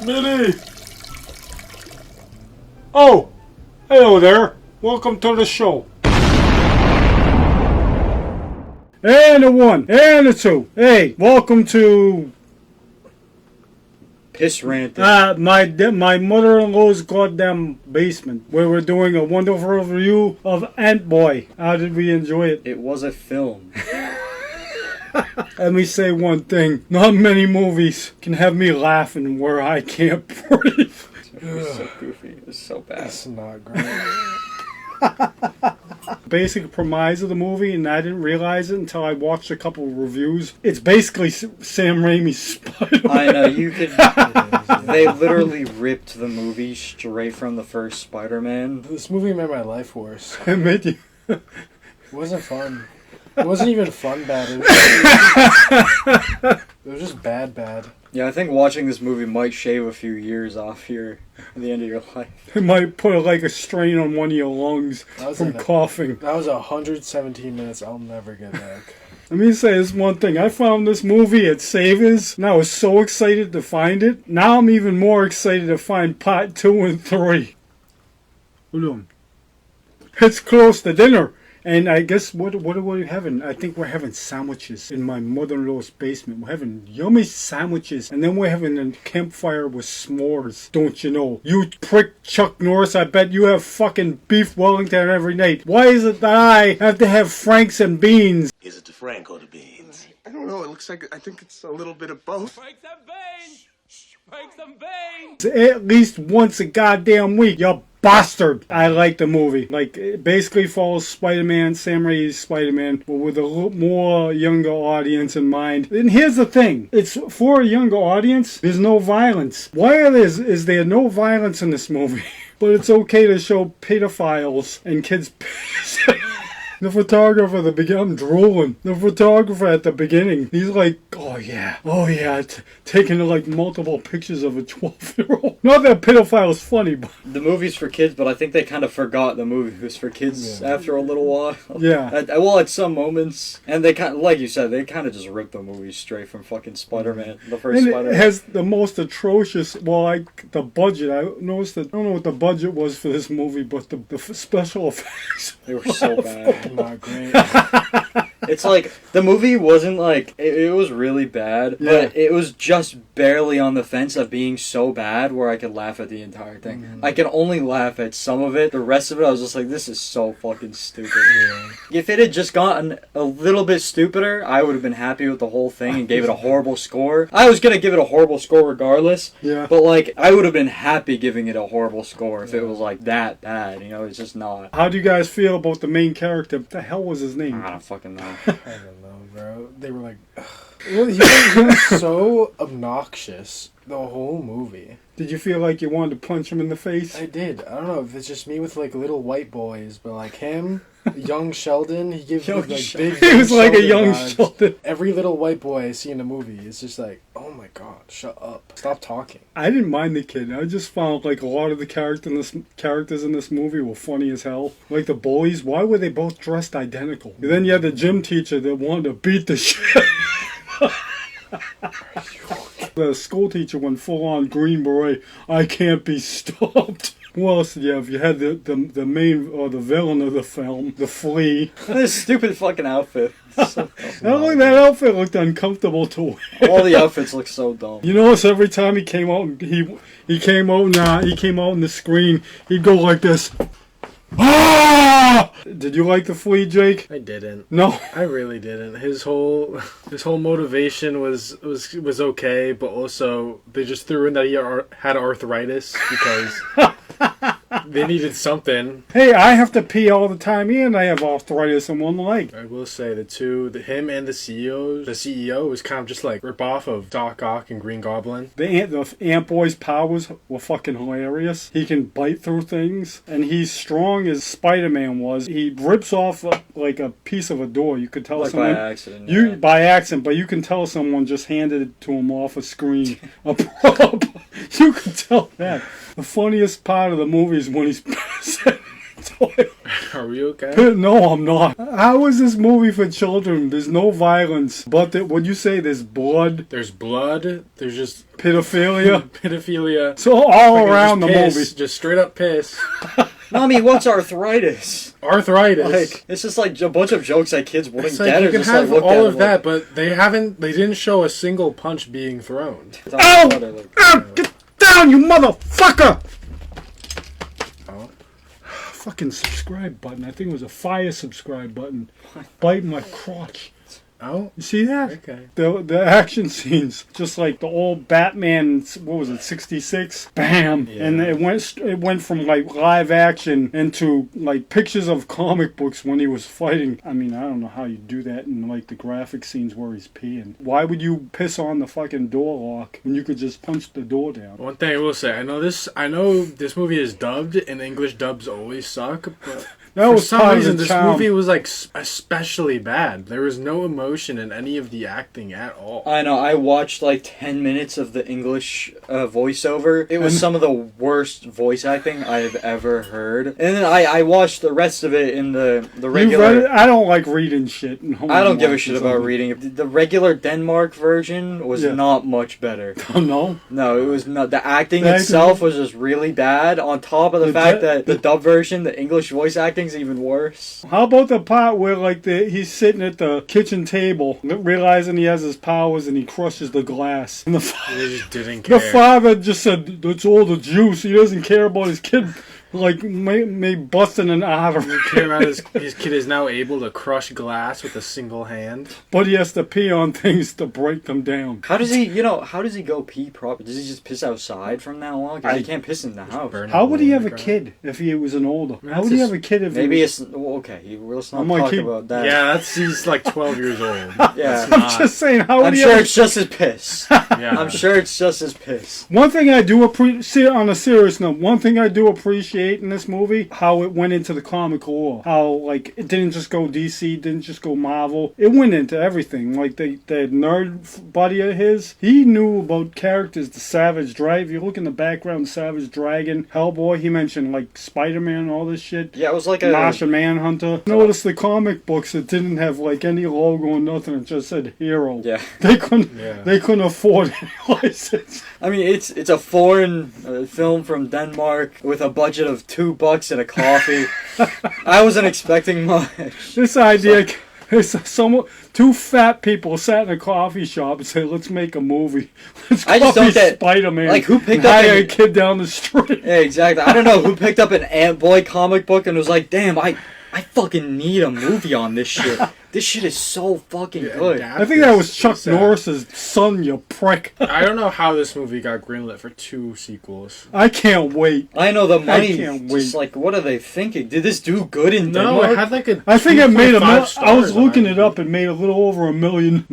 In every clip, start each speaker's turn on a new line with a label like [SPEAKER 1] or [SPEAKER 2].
[SPEAKER 1] Smitty! Oh! Hello there! Welcome to the show. And a one, and a two. Hey, welcome to...
[SPEAKER 2] Piss ranting.
[SPEAKER 1] My mother-in-law's goddamn basement, where we're doing a wonderful review of Antboy. How did we enjoy it?
[SPEAKER 2] It was a film.
[SPEAKER 1] Let me say one thing. Not many movies can have me laughing where I can't breathe.
[SPEAKER 2] It was so goofy. It was so bad.
[SPEAKER 3] That's not great.
[SPEAKER 1] Basic premise of the movie, and I didn't realize it until I watched a couple of reviews. It's basically Sam Raimi's Spider-Man.
[SPEAKER 2] I know, you could... They literally ripped the movie straight from the first Spider-Man.
[SPEAKER 3] This movie made my life worse.
[SPEAKER 1] It made you...
[SPEAKER 3] It wasn't fun. It wasn't even fun bad. It was just bad.
[SPEAKER 2] Yeah, I think watching this movie might shave a few years off here at the end of your life.
[SPEAKER 1] It might put like a strain on one of your lungs from coughing.
[SPEAKER 3] That was 117 minutes I'll never get back.
[SPEAKER 1] Let me say this one thing. I found this movie at Savers, and I was so excited to find it. Now I'm even more excited to find part 2 and 3. Hold on. It's close to dinner. And I guess, what are we having? I think we're having sandwiches in my mother-in-law's basement. We're having yummy sandwiches. And then we're having a campfire with s'mores. Don't you know? You prick Chuck Norris, I bet you have fucking beef Wellington every night. Why is it that I have to have Franks and beans?
[SPEAKER 4] Is it the Frank or the beans?
[SPEAKER 5] I don't know. It looks like I think it's a little bit of both.
[SPEAKER 6] Franks and beans! Franks and beans!
[SPEAKER 1] At least once a goddamn week, you bastard. I like the movie. Like, it basically follows Spider-Man, Sam Raimi's Spider-Man, but with a little more younger audience in mind. And here's the thing. It's for a younger audience. There's no violence. Why is there no violence in this movie? But it's okay to show pedophiles and kids. The photographer at the beginning, I'm drooling. The photographer at the beginning, he's like, oh yeah, taking like multiple pictures of a 12-year-old. Not that pedophile is funny, but...
[SPEAKER 2] The movie's for kids, but I think they kind of forgot the movie was for kids after a little while.
[SPEAKER 1] Yeah.
[SPEAKER 2] At some moments. And they kind of, like you said, they kind of just ripped the movie straight from fucking Spider-Man. The first
[SPEAKER 1] and
[SPEAKER 2] Spider-Man.
[SPEAKER 1] It has the most atrocious, the budget. I noticed that, I don't know what the budget was for this movie, but the special effects.
[SPEAKER 2] They were so bad.
[SPEAKER 3] Not great.
[SPEAKER 2] It's like, the movie wasn't like, it was really bad, but it was just barely on the fence of being so bad where I could laugh at the entire thing. I can only laugh at some of it. The rest of it, I was just like, this is so fucking stupid. If it had just gotten a little bit stupider, I would have been happy with the whole thing and gave it a horrible score. I was going to give it a horrible score regardless, but like, I would have been happy giving it a horrible score if it was like that bad, you know, it's just not.
[SPEAKER 1] How do you guys feel about the main character? What the hell was his name?
[SPEAKER 2] I don't fucking know.
[SPEAKER 3] I don't know, bro. They were like... Well, he was so obnoxious the whole movie.
[SPEAKER 1] Did you feel like you wanted to punch him in the face?
[SPEAKER 3] I did. I don't know if it's just me with like little white boys, but like him, young Sheldon, he gives me like big.
[SPEAKER 1] He was like a young
[SPEAKER 3] vibes.
[SPEAKER 1] Sheldon.
[SPEAKER 3] Every little white boy I see in a movie is just like, oh my god, shut up, stop talking.
[SPEAKER 1] I didn't mind the kid. I just found like a lot of the characters in this movie were funny as hell. Like the bullies, why were they both dressed identical? And then you had the gym teacher that wanted to beat the shit. The school teacher went full on Green Beret. I can't be stopped. Who else did you have? You had the main, or the villain of the film, the Flea.
[SPEAKER 2] This stupid fucking outfit. So
[SPEAKER 1] Not only that outfit looked uncomfortable to wear.
[SPEAKER 2] all the outfits look so dumb.
[SPEAKER 1] You notice every time he came out, he came out in the screen, he'd go like this. Ah! Did you like the Flea, Jake?
[SPEAKER 3] I didn't.
[SPEAKER 1] No,
[SPEAKER 3] I really didn't. His whole motivation was okay, but also they just threw in that he had arthritis because they needed something.
[SPEAKER 1] Hey, I have to pee all the time, and I have arthritis in one leg.
[SPEAKER 3] I will say him and the CEO was kind of just like rip off of Doc Ock and Green Goblin.
[SPEAKER 1] The Antboy's powers were fucking hilarious. He can bite through things, and he's strong as Spider-Man was. He rips off like a piece of a door. You could tell
[SPEAKER 2] Like
[SPEAKER 1] someone
[SPEAKER 2] by accident.
[SPEAKER 1] By accident, but you can tell someone just handed it to him off a screen. A prop. You could tell that. The funniest part of the movie is when he's pissing in the toilet.
[SPEAKER 3] Are we okay?
[SPEAKER 1] No, I'm not. How is this movie for children? There's no violence, but would you say there's blood,
[SPEAKER 3] There's blood. There's just
[SPEAKER 1] pedophilia?
[SPEAKER 3] pedophilia.
[SPEAKER 1] So all
[SPEAKER 3] Fucking
[SPEAKER 1] around the
[SPEAKER 3] just piss,
[SPEAKER 1] movie.
[SPEAKER 3] just straight up piss.
[SPEAKER 2] Mommy, what's arthritis?
[SPEAKER 3] Arthritis.
[SPEAKER 2] Like, it's just like a bunch of jokes that kids wouldn't
[SPEAKER 3] It's like
[SPEAKER 2] get.
[SPEAKER 3] you
[SPEAKER 2] Or
[SPEAKER 3] can
[SPEAKER 2] just
[SPEAKER 3] have
[SPEAKER 2] like look
[SPEAKER 3] all
[SPEAKER 2] at
[SPEAKER 3] of that, but they didn't show a single punch being thrown.
[SPEAKER 1] Ow! Ow! Get down, you motherfucker!
[SPEAKER 3] Oh.
[SPEAKER 1] Fucking subscribe button. I think it was a fire subscribe button. Biting my crotch.
[SPEAKER 3] Oh.
[SPEAKER 1] You see that?
[SPEAKER 3] Okay.
[SPEAKER 1] The action scenes, just like the old Batman, what was it, 66? Bam!
[SPEAKER 3] Yeah.
[SPEAKER 1] And it went from like live action into like pictures of comic books when he was fighting. I mean, I don't know how you do that in like the graphic scenes where he's peeing. Why would you piss on the fucking door lock when you could just punch the door down?
[SPEAKER 3] One thing I will say, I know this movie is dubbed, and English dubs always suck, but
[SPEAKER 1] That
[SPEAKER 3] for
[SPEAKER 1] was
[SPEAKER 3] some
[SPEAKER 1] part of
[SPEAKER 3] reason
[SPEAKER 1] the
[SPEAKER 3] this
[SPEAKER 1] charm.
[SPEAKER 3] movie was like especially bad. There was no emotion in any of the acting at all.
[SPEAKER 2] I know. I watched like 10 minutes of the English voiceover. It was some of the worst voice acting I've ever heard. And then I watched the rest of it in the
[SPEAKER 1] You
[SPEAKER 2] regular.
[SPEAKER 1] read it? I don't like reading shit.
[SPEAKER 2] I don't give a shit about reading. The regular Denmark version was not much better.
[SPEAKER 1] Oh, no?
[SPEAKER 2] No, it was not. The acting
[SPEAKER 1] The acting-
[SPEAKER 2] itself was just really bad. On top of the
[SPEAKER 1] The
[SPEAKER 2] fact
[SPEAKER 1] de-
[SPEAKER 2] that the dub version, the English voice acting's even worse.
[SPEAKER 1] How about the part where like he's sitting at the kitchen table, realizing he has his powers, and he crushes the glass, and
[SPEAKER 3] They just didn't
[SPEAKER 1] the
[SPEAKER 3] care.
[SPEAKER 1] father just said, "It's all the juice." He doesn't care about his kid, like may busting an artery.
[SPEAKER 3] Care about his kid is now able to crush glass with a single hand.
[SPEAKER 1] But he has to pee on things to break them down.
[SPEAKER 2] How does he, how does he go pee proper? Does he just piss outside from now on? Because he can't piss in the house.
[SPEAKER 3] burn
[SPEAKER 1] How would he have a
[SPEAKER 3] Ground.
[SPEAKER 1] kid if he was an older? How
[SPEAKER 3] That's
[SPEAKER 1] would he
[SPEAKER 3] just-
[SPEAKER 1] have a kid if
[SPEAKER 2] Maybe
[SPEAKER 1] he
[SPEAKER 2] it's okay. Let's not
[SPEAKER 1] I'm like,
[SPEAKER 2] talk
[SPEAKER 1] he-
[SPEAKER 2] about that.
[SPEAKER 3] Yeah, he's like 12 years old.
[SPEAKER 2] Yeah.
[SPEAKER 1] I'm just saying, how would
[SPEAKER 2] I'm
[SPEAKER 1] he
[SPEAKER 2] sure
[SPEAKER 1] have
[SPEAKER 2] it's just his piss.
[SPEAKER 3] Yeah.
[SPEAKER 2] I'm sure it's just his piss.
[SPEAKER 1] One thing I do appreciate, on a serious note, one thing I do appreciate in this movie, how it went into the comic lore. How, like, it didn't just go DC, didn't just go Marvel. It went into everything. Like, the nerd buddy of his, he knew about characters, the Savage Dragon. If you look in the background, Savage Dragon, Hellboy, he mentioned, like, Spider-Man and all this shit.
[SPEAKER 2] Yeah, it was like a.
[SPEAKER 1] Martian Manhunter. Notice the comic books, it didn't have, like, any logo or nothing. It just said hero.
[SPEAKER 2] Yeah.
[SPEAKER 1] They couldn't,
[SPEAKER 3] Yeah.
[SPEAKER 1] they couldn't afford any license.
[SPEAKER 2] I mean, it's a foreign film from Denmark with a budget of $2 and a coffee. I wasn't expecting much.
[SPEAKER 1] This idea is two fat people sat in a coffee shop and said, "Let's make a movie. Let's
[SPEAKER 2] I just
[SPEAKER 1] copy
[SPEAKER 2] don't get-
[SPEAKER 1] Spider-Man."
[SPEAKER 2] like, who picked
[SPEAKER 1] and
[SPEAKER 2] up
[SPEAKER 1] hire
[SPEAKER 2] an-
[SPEAKER 1] a kid down the street?
[SPEAKER 2] Yeah, exactly. I don't know who picked up an Antboy comic book and was like, "Damn, I fucking need a movie on this shit. This shit is so fucking good."
[SPEAKER 1] I think that was Chuck Norris's son, you prick.
[SPEAKER 3] I don't know how this movie got greenlit for 2 sequels.
[SPEAKER 1] I can't wait.
[SPEAKER 2] I know the money.
[SPEAKER 1] can't
[SPEAKER 2] Just
[SPEAKER 1] wait.
[SPEAKER 2] like, what are they thinking? Did this do good in
[SPEAKER 3] No,
[SPEAKER 2] Denmark?
[SPEAKER 3] it had like a.
[SPEAKER 1] I think it made
[SPEAKER 3] 2.5
[SPEAKER 1] I was
[SPEAKER 3] stars
[SPEAKER 1] looking
[SPEAKER 3] on
[SPEAKER 1] it up. It made a little over $1 million.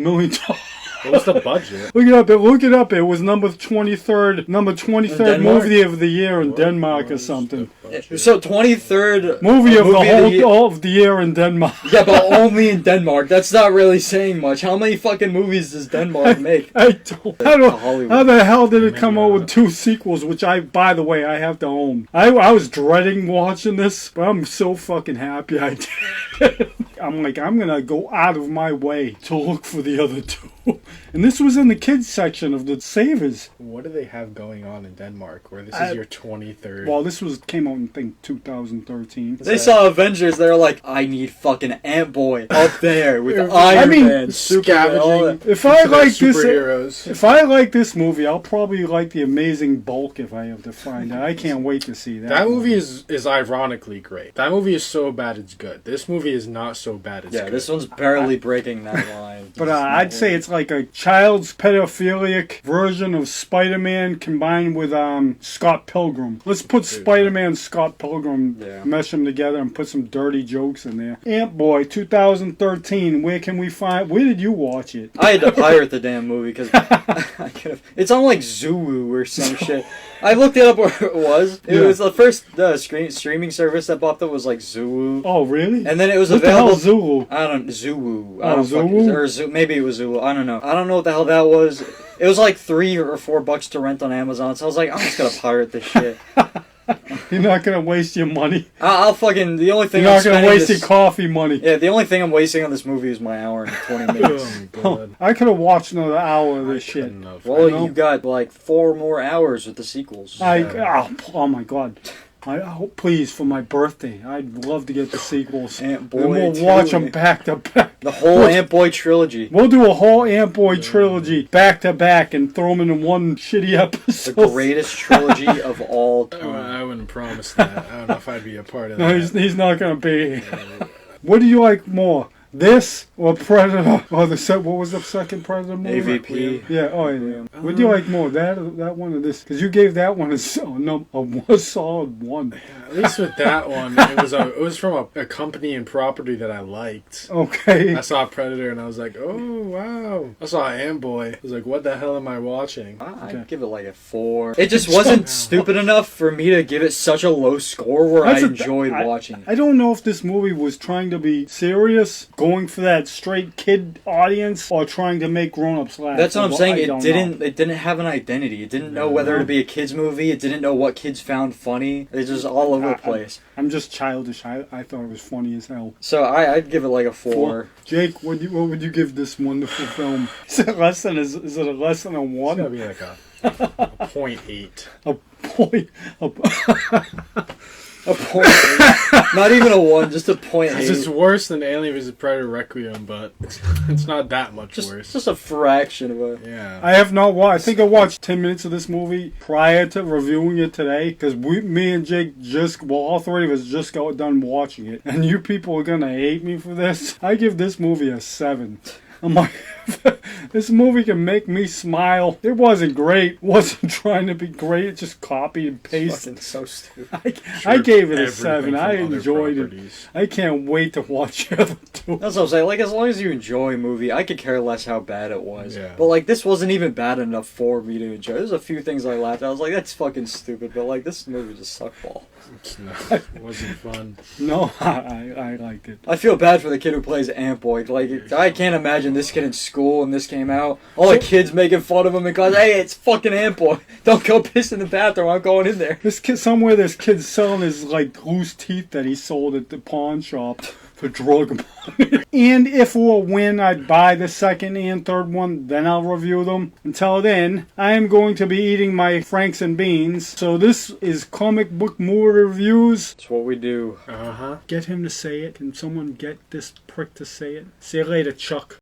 [SPEAKER 3] What was the budget?
[SPEAKER 1] Look it up. It was number 23rd
[SPEAKER 2] Denmark?
[SPEAKER 1] movie of the year in Denmark or something.
[SPEAKER 2] So 23rd
[SPEAKER 1] Movie of the
[SPEAKER 2] year-
[SPEAKER 1] all of the year in Denmark.
[SPEAKER 2] Yeah, but only in Denmark. That's not really saying much. How many fucking movies does Denmark make?
[SPEAKER 1] I don't.
[SPEAKER 2] Hollywood.
[SPEAKER 1] How the hell did it come
[SPEAKER 3] Maybe
[SPEAKER 1] out
[SPEAKER 3] not.
[SPEAKER 1] with 2 sequels? Which by the way, I have to own. I was dreading watching this, but I'm so fucking happy I did. I'm like, I'm gonna go out of my way to look for the other 2. And this was in the kids section of the Savers.
[SPEAKER 3] What do they have going on in Denmark where this
[SPEAKER 1] I-
[SPEAKER 3] is your 23rd?
[SPEAKER 1] Well, this came out in, I think, 2013.
[SPEAKER 2] They saw Avengers. They're like, I need fucking Antboy up there with the Iron
[SPEAKER 1] I mean,
[SPEAKER 2] Man, Superman, all that.
[SPEAKER 1] If I like this,
[SPEAKER 3] superheroes.
[SPEAKER 1] if I like this movie, I'll probably like the Amazing Bulk if I have to find it. I can't wait to see that.
[SPEAKER 3] That movie is ironically great. That movie is so bad it's good. This movie is not so bad it's
[SPEAKER 2] Yeah,
[SPEAKER 3] good.
[SPEAKER 2] this one's barely breaking that line.
[SPEAKER 1] But I'd say it's like a child's pedophilic version of Spider-Man combined with Scott Pilgrim. Let's put Spider-Man and Scott Pilgrim,
[SPEAKER 2] Yeah.
[SPEAKER 1] mesh them together and put some dirty jokes in there. Antboy, 2013. Where can we find? Where did you watch it?
[SPEAKER 2] I had to pirate the damn movie because I could have. It's on like Zulu or some shit. I looked it up where it was. It
[SPEAKER 1] Yeah.
[SPEAKER 2] was the first streaming service that popped up was like Zulu,
[SPEAKER 1] Oh, really?
[SPEAKER 2] and then it was
[SPEAKER 1] what the
[SPEAKER 2] available.
[SPEAKER 1] hell, Zulu?
[SPEAKER 2] I don't Zulu. I
[SPEAKER 1] Oh,
[SPEAKER 2] don't fucking,
[SPEAKER 1] Zulu?
[SPEAKER 2] or maybe it was Zulu. I don't know. I don't know what the hell that was. It was like $3 or $4 to rent on Amazon. So I was like, I'm just gonna pirate this shit.
[SPEAKER 1] You're not gonna waste your money.
[SPEAKER 2] I'll fucking the only thing
[SPEAKER 1] You're
[SPEAKER 2] I'm
[SPEAKER 1] not gonna
[SPEAKER 2] spending
[SPEAKER 1] waste
[SPEAKER 2] this,
[SPEAKER 1] your coffee money.
[SPEAKER 2] yeah, the only thing I'm wasting on this movie is my hour and 20 minutes.
[SPEAKER 3] Oh my god.
[SPEAKER 1] I could have watched another hour of this shit.
[SPEAKER 3] Couldn't have.
[SPEAKER 2] Well,
[SPEAKER 1] know.
[SPEAKER 2] you got like 4 more hours with the sequels.
[SPEAKER 1] Oh my god. Please, for my birthday, I'd love to get the sequels.
[SPEAKER 2] Antboy
[SPEAKER 1] And we'll
[SPEAKER 2] 2
[SPEAKER 1] watch them
[SPEAKER 2] and-
[SPEAKER 1] back to back.
[SPEAKER 2] The whole Antboy trilogy.
[SPEAKER 1] We'll do a whole Antboy trilogy back to back and throw them in one shitty
[SPEAKER 2] The
[SPEAKER 1] episode.
[SPEAKER 2] greatest trilogy of all time.
[SPEAKER 3] I wouldn't promise that. I don't know if I'd be a part of
[SPEAKER 1] No,
[SPEAKER 3] that.
[SPEAKER 1] he's not gonna be. What do you like more? This or Predator? Or what was the second Predator movie?
[SPEAKER 2] AVP.
[SPEAKER 1] Yeah, oh yeah. What do you like more, that one or this? Because you gave that one a solid 1.
[SPEAKER 3] At least with that one, it was from a company and property that I liked.
[SPEAKER 1] Okay.
[SPEAKER 3] I saw Predator and I was like, oh wow. I saw Antboy. I was like, what the hell am I watching?
[SPEAKER 2] I'd give it like a 4. It just wasn't stupid enough for me to give it such a low score where I enjoyed watching it.
[SPEAKER 1] I don't know if this movie was trying to be serious, going for that straight kid audience, or trying to make grown-ups laugh.
[SPEAKER 2] That's what I'm saying.
[SPEAKER 1] I don't know.
[SPEAKER 2] It didn't have an identity. It didn't know whether to be a kids movie. It didn't know what kids found funny. It's just all over the place.
[SPEAKER 1] I'm just childish. I thought it was funny as hell.
[SPEAKER 2] So I'd give it like a 4.
[SPEAKER 1] Jake, what would you give this wonderful film? Is it less than a
[SPEAKER 3] It's gotta
[SPEAKER 1] 1?
[SPEAKER 3] be like a 0.8.
[SPEAKER 1] A point.
[SPEAKER 2] A 0.8. Not even a 1, just a 0.8.
[SPEAKER 3] It's worse than Alien vs. Predator Requiem, but it's not that much worse.
[SPEAKER 2] Just a fraction of a...
[SPEAKER 3] Yeah.
[SPEAKER 1] I have not watched. I think I watched 10 minutes of this movie prior to reviewing it today, because me and Jake all 3 of us just got done watching it, and you people are gonna hate me for this. I give this movie a 7. I'm like, this movie can make me smile. It wasn't great. Wasn't trying to be great. It just copied and pasted.
[SPEAKER 2] Fucking so stupid.
[SPEAKER 1] I gave it a
[SPEAKER 3] Everything
[SPEAKER 1] 7. I
[SPEAKER 3] from other
[SPEAKER 1] enjoyed it.
[SPEAKER 3] properties.
[SPEAKER 1] I can't wait to watch the other 2.
[SPEAKER 2] That's what I'm saying. Like, as long as you enjoy a movie, I could care less how bad it was.
[SPEAKER 3] Yeah.
[SPEAKER 2] But, like, this wasn't even bad enough for me to enjoy. There's a few things I laughed at. I was like, that's fucking stupid. But, like, this movie just sucked ball.
[SPEAKER 3] No, it wasn't fun.
[SPEAKER 1] No, I liked it.
[SPEAKER 2] I feel bad for the kid who plays Antboy. Like, I can't imagine this kid in school and this came out. All the kids making fun of him in class. Hey, it's fucking Antboy. Don't go piss in the bathroom. I'm going in there.
[SPEAKER 1] This kid, somewhere this kid's selling his, like, loose teeth that he sold at the pawn shop for drug money. And if or when I buy the second and third one, then I'll review them. Until then, I am going to be eating my Franks and beans. So this is comic book movie reviews.
[SPEAKER 2] That's what we do.
[SPEAKER 3] Uh-huh.
[SPEAKER 1] Get him to say it. Can someone get this prick to say it? See you later, Chuck.